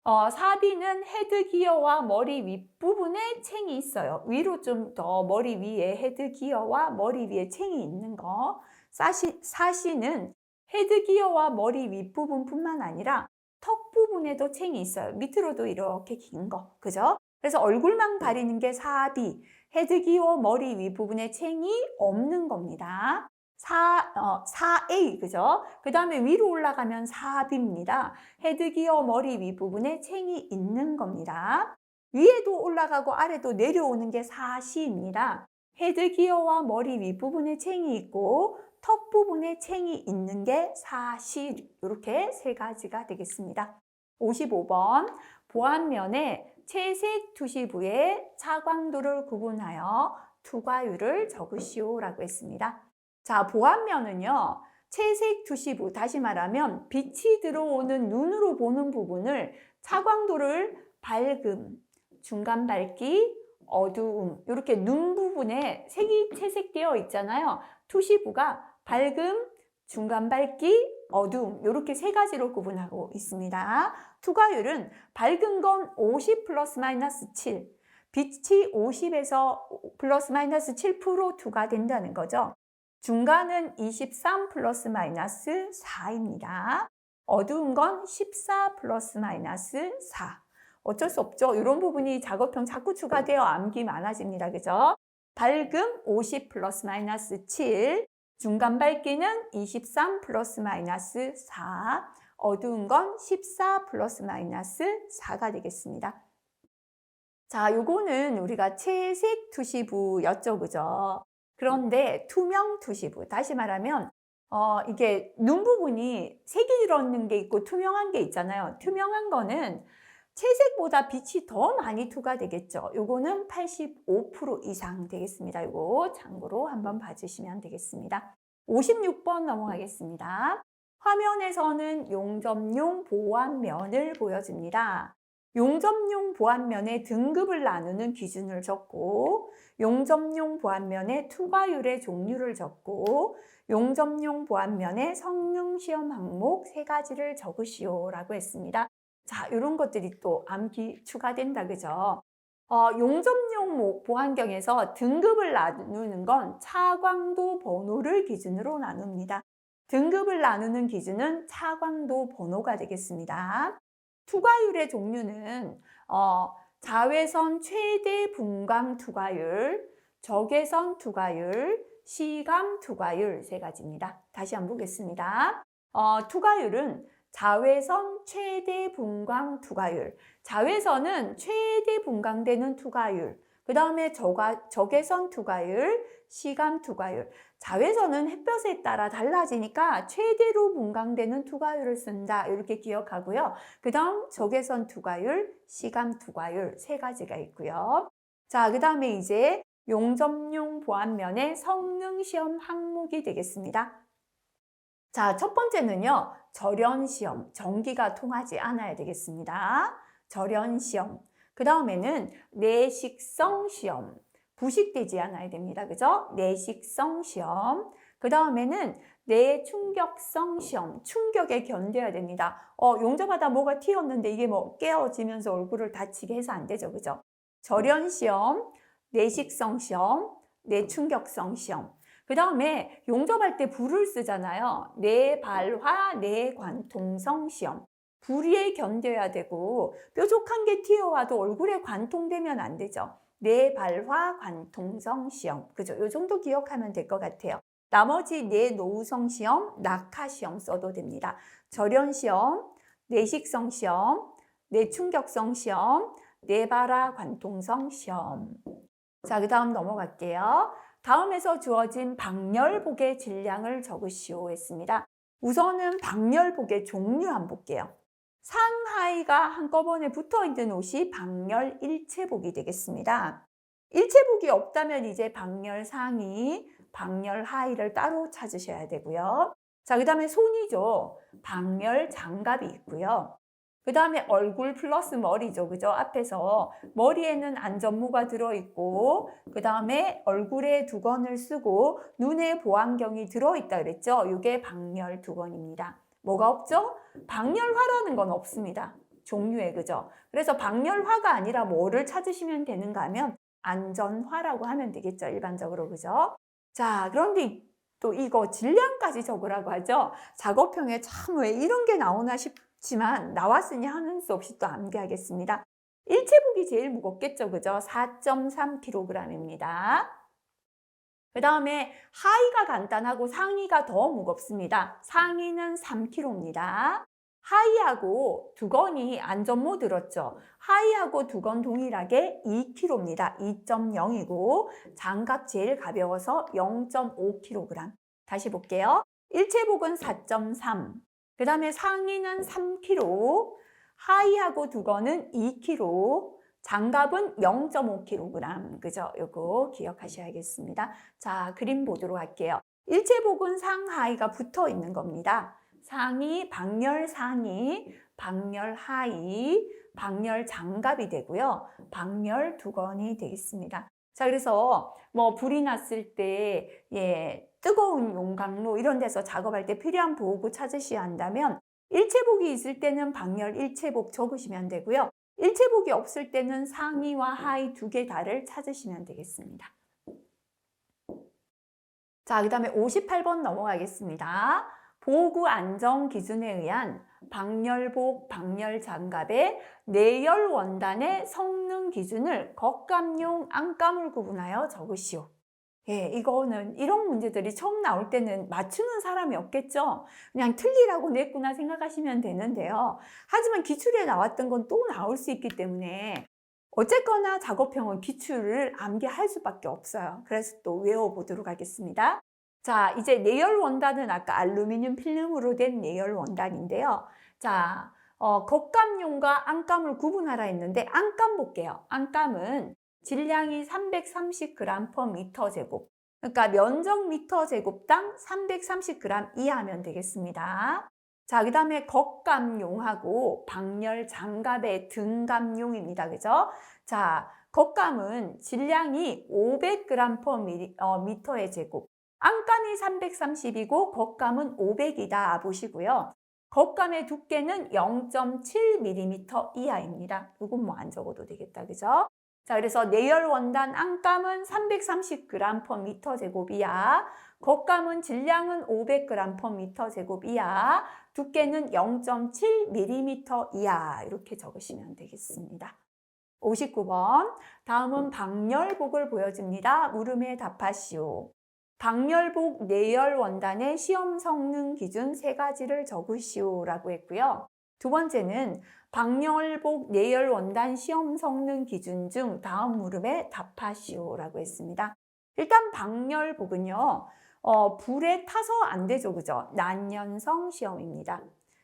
4B는 헤드 기어와 머리 윗부분에 챙이 있어요. 위로 좀 더 머리 위에 헤드 기어와 머리 위에 챙이 있는 거. 4C는 헤드 기어와 머리 윗부분뿐만 아니라 턱 부분에도 챙이 있어요. 밑으로도 이렇게 긴 거. 그죠? 그래서 얼굴만 가리는 게 4B, 헤드 기어 머리 윗부분에 챙이 없는 겁니다. 4A, 그죠? 그 다음에 위로 올라가면 4B입니다. 헤드기어 머리 윗부분에 챙이 있는 겁니다. 위에도 올라가고 아래도 내려오는 게 4C입니다. 헤드기어와 머리 윗부분에 챙이 있고 턱 부분에 챙이 있는 게 4C, 이렇게 세 가지가 되겠습니다. 55번 보안면에 채색 투시부의 차광도를 구분하여 투과율을 적으시오라고 했습니다. 자, 보안면은요, 채색 투시부, 다시 말하면 빛이 들어오는 눈으로 보는 부분을 차광도를 밝음, 중간 밝기, 어두움, 이렇게 눈 부분에 색이 채색되어 있잖아요. 투시부가 밝음, 중간 밝기, 어두움, 이렇게 세 가지로 구분하고 있습니다. 투과율은 밝은 건 50 플러스 마이너스 7, 빛이 50에서 플러스 마이너스 7% 투과된다는 거죠. 중간은 23 플러스 마이너스 4입니다. 어두운 건 14 플러스 마이너스 4. 어쩔 수 없죠. 이런 부분이 작업형 자꾸 추가되어 암기 많아집니다. 그죠? 밝음 50 플러스 마이너스 7. 중간 밝기는 23 플러스 마이너스 4. 어두운 건 14 플러스 마이너스 4가 되겠습니다. 자, 요거는 우리가 채색 투시부였죠. 그죠? 그런데 투명 투시부, 다시 말하면 이게 눈 부분이 색이 들어있는 게 있고 투명한 게 있잖아요. 투명한 거는 채색보다 빛이 더 많이 투과되겠죠. 요거는 85% 이상 되겠습니다. 요거 참고로 한번 봐주시면 되겠습니다. 56번 넘어가겠습니다. 화면에서는 용접용 보안면을 보여줍니다. 용접용 보안면의 등급을 나누는 기준을 적고, 용접용 보안면의 투과율의 종류를 적고, 용접용 보안면의 성능 시험 항목 세 가지를 적으시오라고 했습니다. 자, 이런 것들이 또 암기 추가된다, 그죠? 용접용 보안경에서 등급을 나누는 건 차광도 번호를 기준으로 나눕니다. 등급을 나누는 기준은 차광도 번호가 되겠습니다. 투과율의 종류는 자외선 최대 분광 투과율, 적외선 투과율, 시감 투과율 세 가지입니다. 다시 한번 보겠습니다. 투과율은 자외선 최대 분광 투과율, 자외선은 최대 분광되는 투과율, 그 다음에 적외선 투과율, 시감 투과율. 자외선은 햇볕에 따라 달라지니까 최대로 분광되는 투과율을 쓴다, 이렇게 기억하고요. 그 다음 적외선 투과율, 시감 투과율 세 가지가 있고요. 자, 그 다음에 이제 용접용 보안면의 성능 시험 항목이 되겠습니다. 자, 첫 번째는요, 절연 시험, 전기가 통하지 않아야 되겠습니다. 절연 시험. 그 다음에는 내식성 시험, 부식되지 않아야 됩니다. 그죠? 내식성 시험. 그 다음에는 내충격성 시험, 충격에 견뎌야 됩니다. 용접하다 뭐가 튀었는데 이게 뭐 깨어지면서 얼굴을 다치게 해서 안 되죠. 그죠? 절연 시험, 내식성 시험, 내충격성 시험. 그 다음에 용접할 때 불을 쓰잖아요. 내발화, 내관통성 시험. 불에 견뎌야 되고 뾰족한 게 튀어와도 얼굴에 관통되면 안 되죠. 내발화, 관통성 시험. 그죠? 요 정도 기억하면 될 것 같아요. 나머지 내노후성 시험, 낙하 시험 써도 됩니다. 절연 시험, 내식성 시험, 내충격성 시험, 내발화, 관통성 시험. 자, 그 다음 넘어갈게요. 다음에서 주어진 방열복의 질량을 적으시오 했습니다. 우선은 방열복의 종류 한번 볼게요. 상하의가 한꺼번에 붙어 있는 옷이 방열 일체복이 되겠습니다. 일체복이 없다면 이제 방열 상의, 방열 하의를 따로 찾으셔야 되고요. 자, 그 다음에 손이죠. 방열 장갑이 있고요. 그 다음에 얼굴 플러스 머리죠. 그죠? 앞에서 머리에는 안전모가 들어있고, 그 다음에 얼굴에 두건을 쓰고, 눈에 보안경이 들어있다 그랬죠? 이게 방열 두건입니다. 뭐가 없죠? 방열화라는 건 없습니다. 종류에, 그죠? 그래서 방열화가 아니라 뭐를 찾으시면 되는가 하면 안전화라고 하면 되겠죠. 일반적으로, 그죠? 자, 그런데 또 이거 질량까지 적으라고 하죠. 작업형에 참 왜 이런 게 나오나 싶지만 나왔으니 하는 수 없이 또 암기하겠습니다. 일체복이 제일 무겁겠죠. 그죠? 4.3kg입니다. 그 다음에 하의가 간단하고 상의가 더 무겁습니다. 상의는 3kg입니다. 하의하고 두건이 안전모 들었죠. 하의하고 두건 동일하게 2kg입니다. 2.0이고 장갑 제일 가벼워서 0.5kg. 다시 볼게요. 일체복은 4.3. 그 다음에 상의는 3kg. 하의하고 두건은 2kg. 장갑은 0.5kg. 그죠? 요거 기억하셔야겠습니다. 자, 그림 보도록 할게요. 일체복은 상하의가 붙어 있는 겁니다. 상의, 방열 상의, 방열 하의, 방열 장갑이 되고요. 방열 두건이 되겠습니다. 자, 그래서 뭐 불이 났을 때, 뜨거운 용광로 이런 데서 작업할 때 필요한 보호구 찾으셔야 한다면 일체복이 있을 때는 방열 일체복 적으시면 되고요. 일체복이 없을 때는 상의와 하의 두 개 다를 찾으시면 되겠습니다. 자, 그 다음에 58번 넘어가겠습니다. 보호구 안정 기준에 의한 방열복, 방열장갑의 내열 원단의 성능 기준을 겉감용, 안감을 구분하여 적으시오. 이거는 이런 문제들이 처음 나올 때는 맞추는 사람이 없겠죠. 그냥 틀리라고 냈구나 생각하시면 되는데요. 하지만 기출에 나왔던 건 또 나올 수 있기 때문에 어쨌거나 작업형은 기출을 암기할 수밖에 없어요. 그래서 또 외워보도록 하겠습니다. 자, 이제 내열 원단은 아까 알루미늄 필름으로 된 내열 원단인데요. 자, 겉감용과 안감을 구분하라 했는데 안감 볼게요. 안감은 질량이 330g/m제곱. 그러니까 면적 미터제곱당 330g 이하면 되겠습니다. 자, 그 다음에 겉감용하고 방열 장갑의 등감용입니다. 그죠? 자, 겉감은 질량이 500g/m의 제곱. 안감이 330이고 겉감은 500이다 보시고요. 겉감의 두께는 0.7mm 이하입니다. 이건 뭐 안 적어도 되겠다. 그죠? 자, 그래서 내열 원단 안감은 330g/m제곱 이하, 겉감은 질량은 500g/m제곱 이하, 두께는 0.7mm 이하 이렇게 적으시면 되겠습니다. 59번, 다음은 방열복을 보여줍니다. 물음에 답하시오. 방열복 내열 원단의 시험 성능 기준 3가지를 적으시오라고 했고요. 두 번째는 방열복 내열 원단 시험 성능 기준 중 다음 물음에 답하시오라고 했습니다. 일단 방열복은요, 불에 타서 안 되죠. 그죠? 난연성 시험입니다.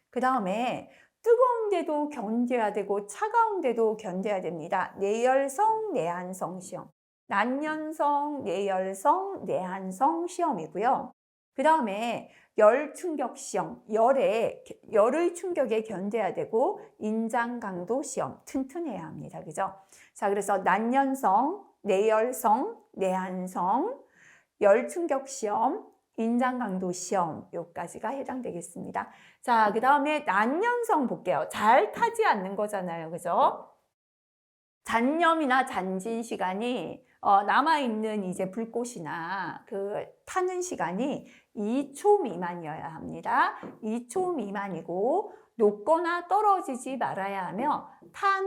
그 다음에 뜨거운데도 견뎌야 되고 차가운데도 견뎌야 됩니다. 내열성, 내한성 시험. 난연성, 내열성, 내한성 시험이고요. 그 다음에 열 충격 시험, 열의 충격에 견뎌야 되고 인장 강도 시험, 튼튼해야 합니다. 그죠? 자, 그래서 난연성, 내열성, 내한성, 열 충격 시험, 인장 강도 시험 요까지가 해당되겠습니다. 자, 그 다음에 난연성 볼게요. 잘 타지 않는 거잖아요. 그죠? 잔염이나 잔진 시간이 남아있는 이제 불꽃이나 그 타는 시간이 2초 미만이어야 합니다. 2초 미만이고 녹거나 떨어지지 말아야 하며 탄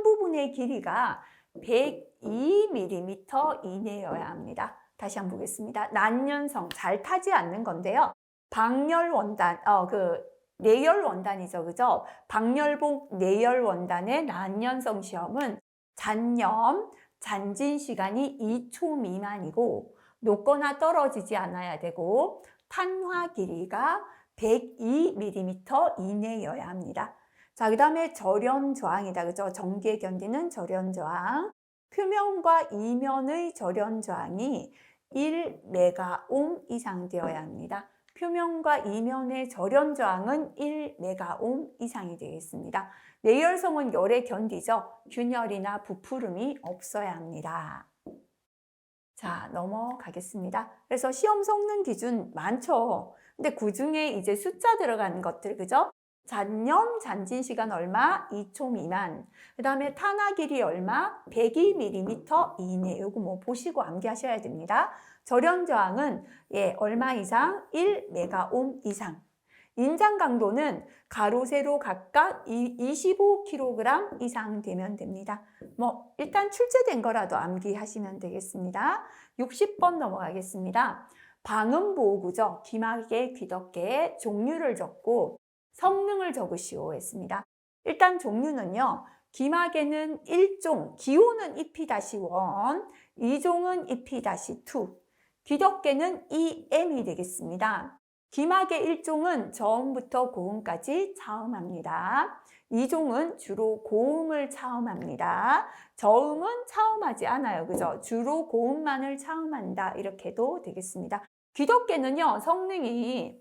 부분의 길이가 102mm 이내여야 합니다. 다시 한번 보겠습니다. 난연성, 잘 타지 않는 건데요. 방열 원단, 내열 원단이죠. 그죠? 방열복 내열 원단의 난연성 시험은 잔염, 잔진 시간이 2초 미만이고 녹거나 떨어지지 않아야 되고 탄화 길이가 102mm 이내여야 합니다. 자, 그 다음에 절연 저항이다. 그죠? 전기에 견디는 절연 저항. 표면과 이면의 절연 저항이 1메가옴 이상 되어야 합니다. 표면과 이면의 절연 저항은 1메가옴 이상이 되겠습니다. 내열성은 열에 견디죠. 균열이나 부푸름이 없어야 합니다. 자, 넘어가겠습니다. 그래서 시험 성능 기준 많죠. 근데 그 중에 이제 숫자 들어가는 것들, 그죠? 잔염, 잔진 시간 얼마? 2초 미만. 그 다음에 탄화 길이 얼마? 102mm 이내. 요거 뭐 보시고 암기하셔야 됩니다. 절연 저항은 얼마 이상? 1메가옴 이상. 인장 강도는 가로, 세로 각각 25kg 이상 되면 됩니다. 뭐 일단 출제된 거라도 암기하시면 되겠습니다. 60번 넘어가겠습니다. 방음보호구죠. 귀마개, 귀덮개 종류를 적고 성능을 적으시오 했습니다. 일단 종류는요. 귀마개는 1종, 기호는 EP-1, 2종은 EP-2, 귀덮개는 EM이 되겠습니다. 귀마개 1종은 저음부터 고음까지 차음합니다. 2종은 주로 고음을 차음합니다. 저음은 차음하지 않아요. 그죠? 주로 고음만을 차음한다. 이렇게도 되겠습니다. 귀덮개는요, 성능이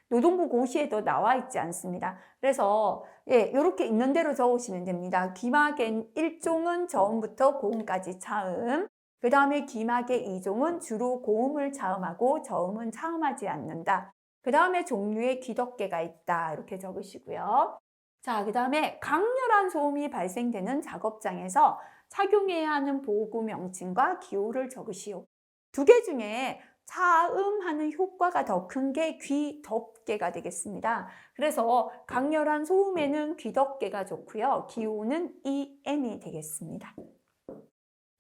노동부 고시에도 나와 있지 않습니다. 그래서 이렇게 있는 대로 적으시면 됩니다. 귀마개 1종은 저음부터 고음까지 차음. 그 다음에 귀마개 2종은 주로 고음을 차음하고 저음은 차음하지 않는다. 그 다음에 종류의 귀덮개가 있다. 이렇게 적으시고요. 자, 그 다음에 강렬한 소음이 발생되는 작업장에서 착용해야 하는 보호구 명칭과 기호를 적으시오. 두 개 중에 차음하는 효과가 더 큰 게 귀덮개가 되겠습니다. 그래서 강렬한 소음에는 귀덮개가 좋고요. 기호는 EM이 되겠습니다.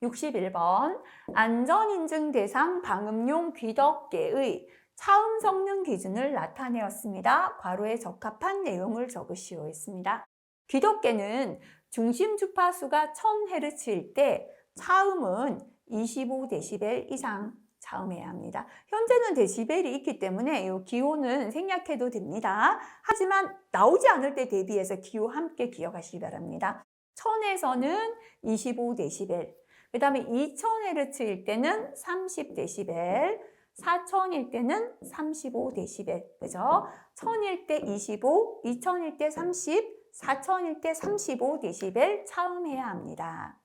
61번 안전인증 대상 방음용 귀덮개의 차음 성능 기준을 나타내었습니다. 괄호에 적합한 내용을 적으시오 했습니다. 귀덮개는 중심 주파수가 1000Hz일 때 차음은 25dB 이상 차음해야 합니다. 현재는 데시벨이 있기 때문에 이 기호는 생략해도 됩니다. 하지만 나오지 않을 때 대비해서 기호 함께 기억하시기 바랍니다. 1000에서는 25dB, 그 다음에 2000Hz일 때는 30dB, 4000일 때는 35dB, 그죠? 1000일 때 25, 2000일 때 30, 4000일 때 35dB 차음해야 합니다.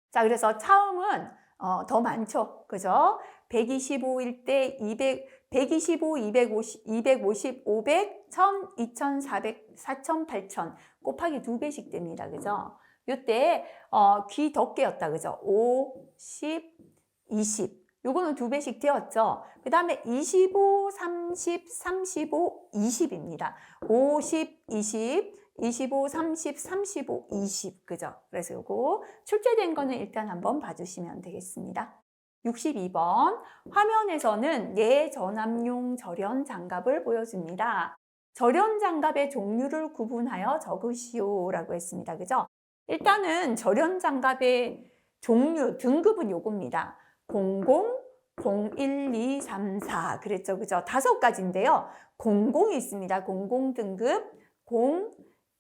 자, 그래서 차음은 더 많죠, 그죠? 125일 때 200, 125, 250, 250, 500, 1000, 2400, 4000, 8000 곱하기 2배씩 됩니다, 그죠? 이때 귀덮개였다, 그죠? 5, 10, 20. 요거는 2배씩 되었죠. 그 다음에 25, 30, 35, 20입니다. 50, 20, 25, 30, 35, 20. 그죠? 그래서 요거 출제된 거는 일단 한번 봐주시면 되겠습니다. 62번 화면에서는 내전압용 절연 장갑을 보여줍니다. 절연 장갑의 종류를 구분하여 적으시오라고 했습니다. 그죠? 일단은 절연 장갑의 종류, 등급은 요겁니다. 00, 01, 2, 3, 4 그랬죠, 그죠? 5가지인데요. 00이 있습니다. 00 등급, 0,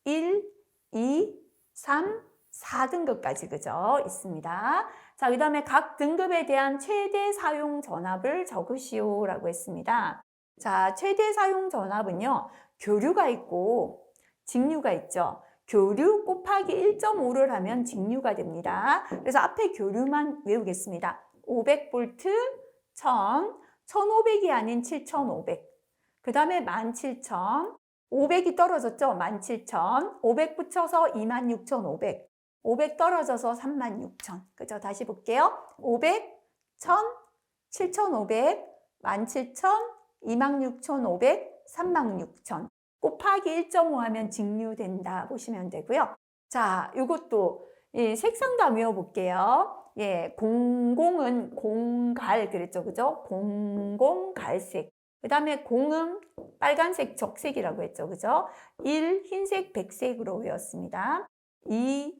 1, 2, 3, 4등급까지 그죠? 있습니다. 자, 그 다음에 각 등급에 대한 최대 사용 전압을 적으시오라고 했습니다. 자, 최대 사용 전압은요, 교류가 있고 직류가 있죠. 교류 곱하기 1.5를 하면 직류가 됩니다. 그래서 앞에 교류만 외우겠습니다. 500V, 1000, 1500이 아닌 7500. 그 다음에 17000, 500이 떨어졌죠? 17000, 500 붙여서 26500, 500 떨어져서 36000. 그죠? 다시 볼게요. 500, 1000, 7500, 17000, 26500, 36000. 곱하기 1.5 하면 직류된다 보시면 되고요. 자, 이것도 색상 다 외워볼게요. 00은 공갈 그랬죠, 그죠? 00 갈색. 그 다음에 0은 빨간색 적색이라고 했죠, 그죠? 1 흰색 백색으로 외웠습니다. 2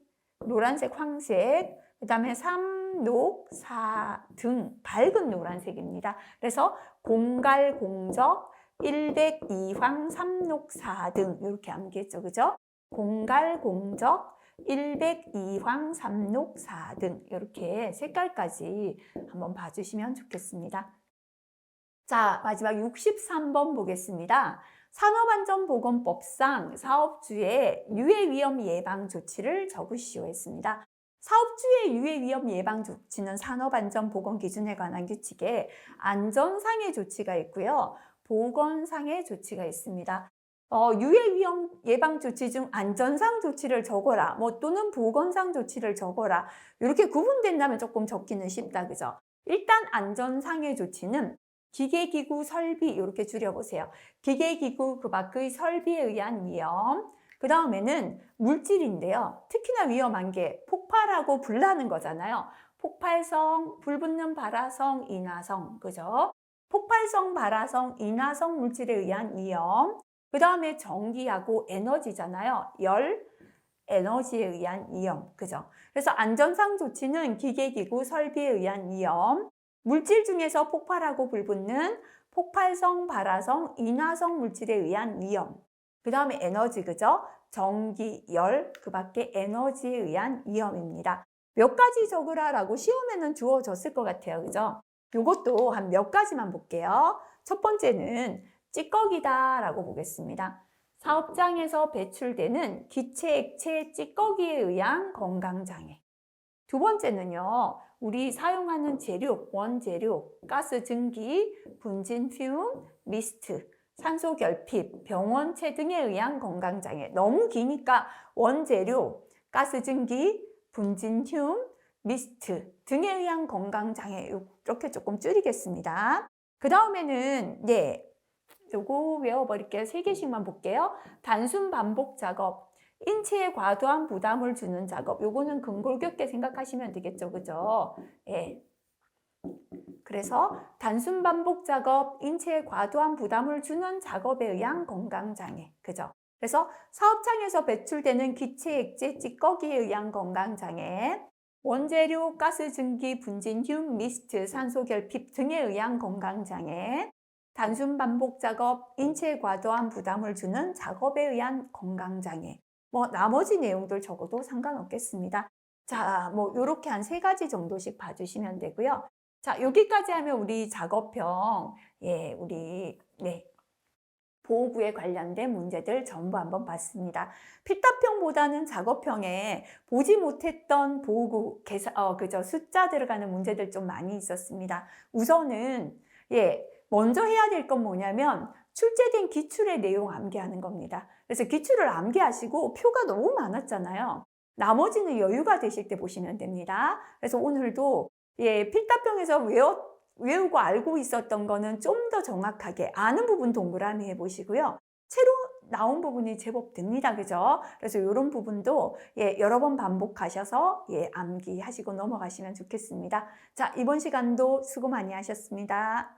노란색 황색. 그다음에 삼록, 사등, 밝은 노란색입니다. 그래서 공갈, 공적, 일백, 이황, 삼록, 사등 이렇게 암기했죠. 그죠? 공갈, 공적, 일백, 이황, 삼록, 사등 이렇게 색깔까지 한번 봐주시면 좋겠습니다. 자, 마지막 63번 보겠습니다. 산업안전보건법상 사업주의 유해위험 예방 조치를 적으시오 했습니다. 사업주의 유해위험 예방 조치는 산업안전보건기준에 관한 규칙에 안전상의 조치가 있고요. 보건상의 조치가 있습니다. 유해위험 예방 조치 중 안전상 조치를 적어라, 또는 보건상 조치를 적어라. 이렇게 구분된다면 조금 적기는 쉽다, 그죠? 일단 안전상의 조치는 기계기구 설비 이렇게 줄여보세요. 기계기구 그 밖의 설비에 의한 위험. 그 다음에는 물질인데요. 특히나 위험한 게 폭발하고 불나는 거잖아요. 폭발성, 불붙는 발화성, 인화성, 그죠? 폭발성, 발화성, 인화성 물질에 의한 위험. 그 다음에 전기하고 에너지잖아요. 열, 에너지에 의한 위험, 그죠? 그래서 안전상 조치는 기계기구 설비에 의한 위험, 물질 중에서 폭발하고 불붙는 폭발성, 발화성, 인화성 물질에 의한 위험, 그 다음에 에너지, 그죠? 전기, 열, 그 밖에 에너지에 의한 위험입니다. 몇 가지 적으라라고 시험에는 주어졌을 것 같아요, 그죠? 요것도 한 몇 가지만 볼게요. 첫 번째는 찌꺼기다라고 보겠습니다. 사업장에서 배출되는 기체, 액체, 찌꺼기에 의한 건강장애. 두 번째는요, 우리 사용하는 재료, 원재료, 가스 증기, 분진 퓨움, 미스트, 산소 결핍, 병원체 등에 의한 건강장애. 너무 기니까 원재료, 가스 증기, 분진 퓨움, 미스트 등에 의한 건강장애 이렇게 조금 줄이겠습니다. 그 다음에는 요거 외워버릴게요. 3개씩만 볼게요. 단순 반복 작업, 인체에 과도한 부담을 주는 작업. 요거는 근골격계 생각하시면 되겠죠. 그죠? 예. 그래서 단순 반복 작업, 인체에 과도한 부담을 주는 작업에 의한 건강장애. 그죠? 그래서 사업장에서 배출되는 기체, 액체, 찌꺼기에 의한 건강장애, 원재료, 가스 증기, 분진 흉, 미스트, 산소 결핍 등에 의한 건강장애, 단순 반복 작업, 인체에 과도한 부담을 주는 작업에 의한 건강장애. 나머지 내용들 적어도 상관없겠습니다. 자, 요렇게 한 3가지 정도씩 봐주시면 되고요. 자, 여기까지 하면 우리 작업형, 우리, 보호구에 관련된 문제들 전부 한번 봤습니다. 필답형보다는 작업형에 보지 못했던 보호구, 숫자 들어가는 문제들 좀 많이 있었습니다. 우선은, 먼저 해야 될 건 뭐냐면 출제된 기출의 내용 암기하는 겁니다. 그래서 기출을 암기하시고 표가 너무 많았잖아요. 나머지는 여유가 되실 때 보시면 됩니다. 그래서 오늘도 필답형에서 외우고 알고 있었던 거는 좀 더 정확하게 아는 부분 동그라미 해보시고요. 새로 나온 부분이 제법 됩니다. 그죠? 그래서 이런 부분도 여러 번 반복하셔서 암기하시고 넘어가시면 좋겠습니다. 자, 이번 시간도 수고 많이 하셨습니다.